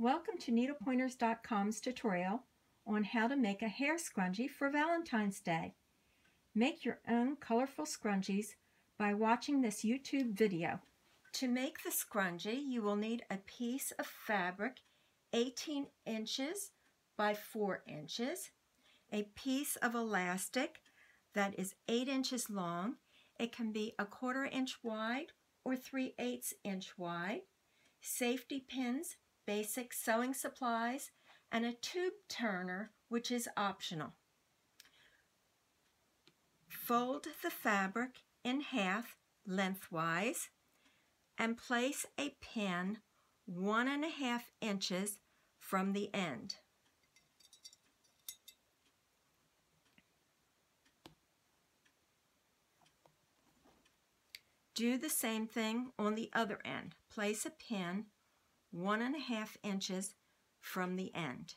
Welcome to needlepointers.com's tutorial on how to make a hair scrunchie for Valentine's Day. Make your own colorful scrunchies by watching this YouTube video. To make the scrunchie, you will need a piece of fabric 18 inches by 4 inches, a piece of elastic that is 8 inches long. It can be a 1/4 inch wide or 3/8 inch wide, safety pins, basic sewing supplies, and a tube turner, which is optional. Fold the fabric in half lengthwise and place a pin 1.5 inches from the end. Do the same thing on the other end. Place a pin 1.5 inches from the end.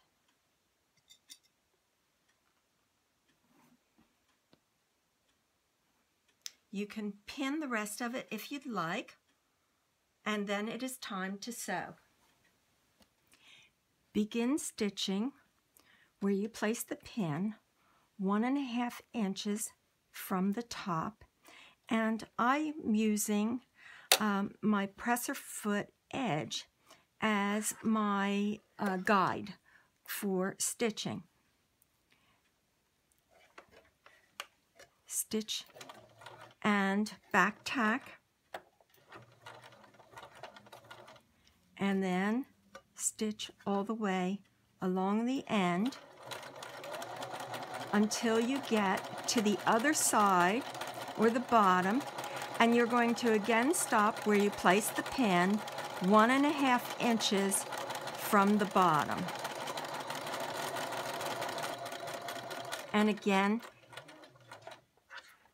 You can pin the rest of it if you'd like, and then it is time to sew. Begin stitching where you place the pin 1.5 inches from the top, and I'm using my presser foot edge as my guide for stitching. Stitch and back tack, and then stitch all the way along the end until you get to the other side or the bottom, and you're going to again stop where you place the pin 1.5 inches from the bottom. And again,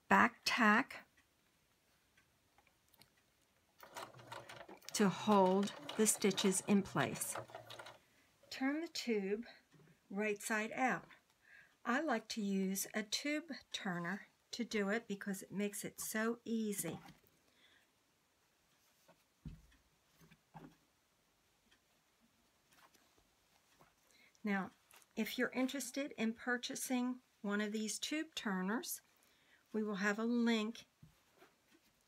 back tack to hold the stitches in place. Turn the tube right side out. I like to use a tube turner to do it because it makes it so easy. Now, if you're interested in purchasing one of these tube turners, we will have a link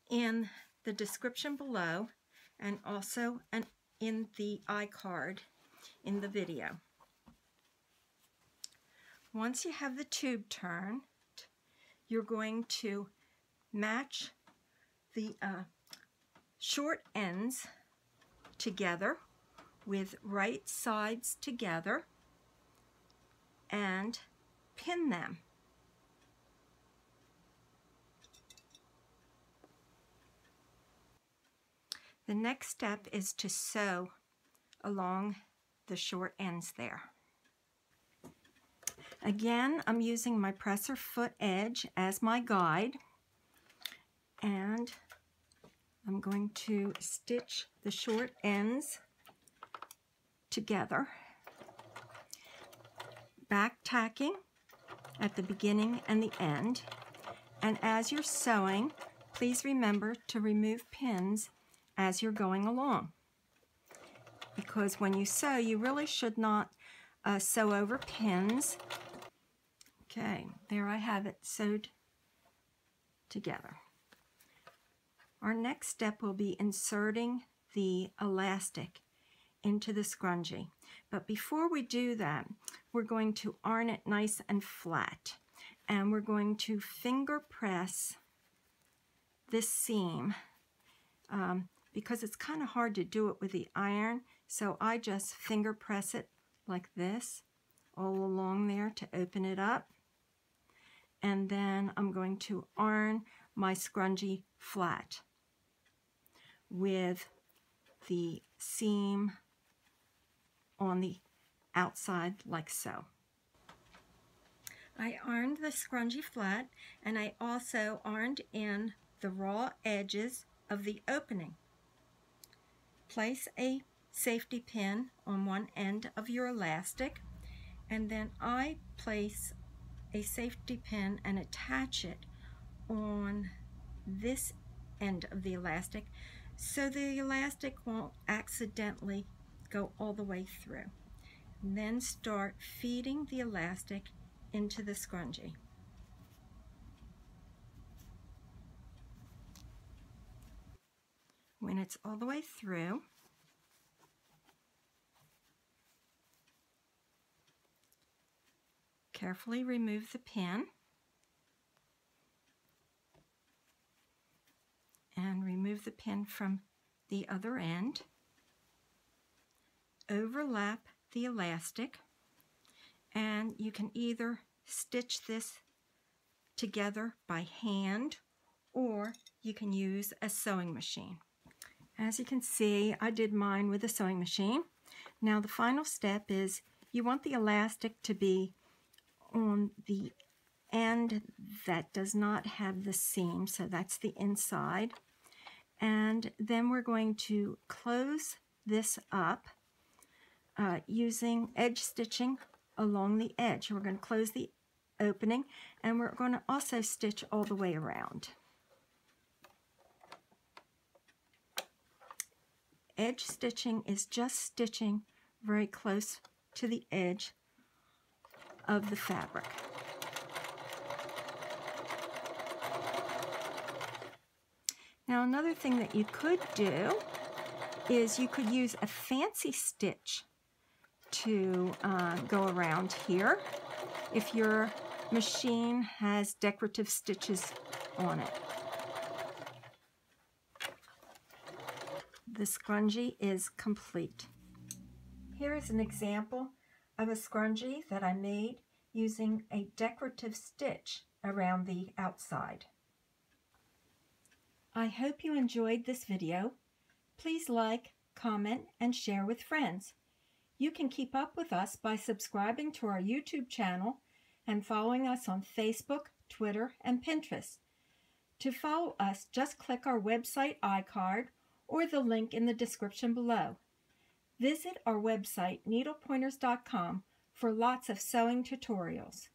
in the description below and also in the iCard in the video. Once you have the tube turned, you're going to match the short ends together with right sides together and pin them. The next step is to sew along the short ends there. Again, I'm using my presser foot edge as my guide, and I'm going to stitch the short ends together, back tacking at the beginning and the end. And as you're sewing, please remember to remove pins as you're going along, because when you sew, you really should not sew over pins. Okay, there I have it sewed together. Our next step will be inserting the elastic into the scrunchie. But before we do that, we're going to iron it nice and flat, and we're going to finger press this seam because it's kind of hard to do it with the iron, so I just finger press it like this all along there to open it up, and then I'm going to iron my scrunchie flat with the seam on the outside like so. I ironed the scrunchie flat, and I also ironed in the raw edges of the opening. Place a safety pin on one end of your elastic, and then I place a safety pin and attach it on this end of the elastic so the elastic won't accidentally go all the way through. And then start feeding the elastic into the scrunchie. When it's all the way through, carefully remove the pin and remove the pin from the other end. Overlap the elastic, and you can either stitch this together by hand or you can use a sewing machine. As you can see, I did mine with a sewing machine. Now the final step is you want the elastic to be on the end that does not have the seam, so that's the inside. And then we're going to close this up using edge stitching along the edge. We're going to close the opening, and we're going to also stitch all the way around. Edge stitching is just stitching very close to the edge of the fabric. Now another thing that you could do is you could use a fancy stitch to go around here if your machine has decorative stitches on it. The scrunchie is complete. Here is an example of a scrunchie that I made using a decorative stitch around the outside. I hope you enjoyed this video. Please like, comment, and share with friends. You can keep up with us by subscribing to our YouTube channel and following us on Facebook, Twitter, and Pinterest. To follow us, just click our website iCard or the link in the description below. Visit our website, needlepointers.com, for lots of sewing tutorials.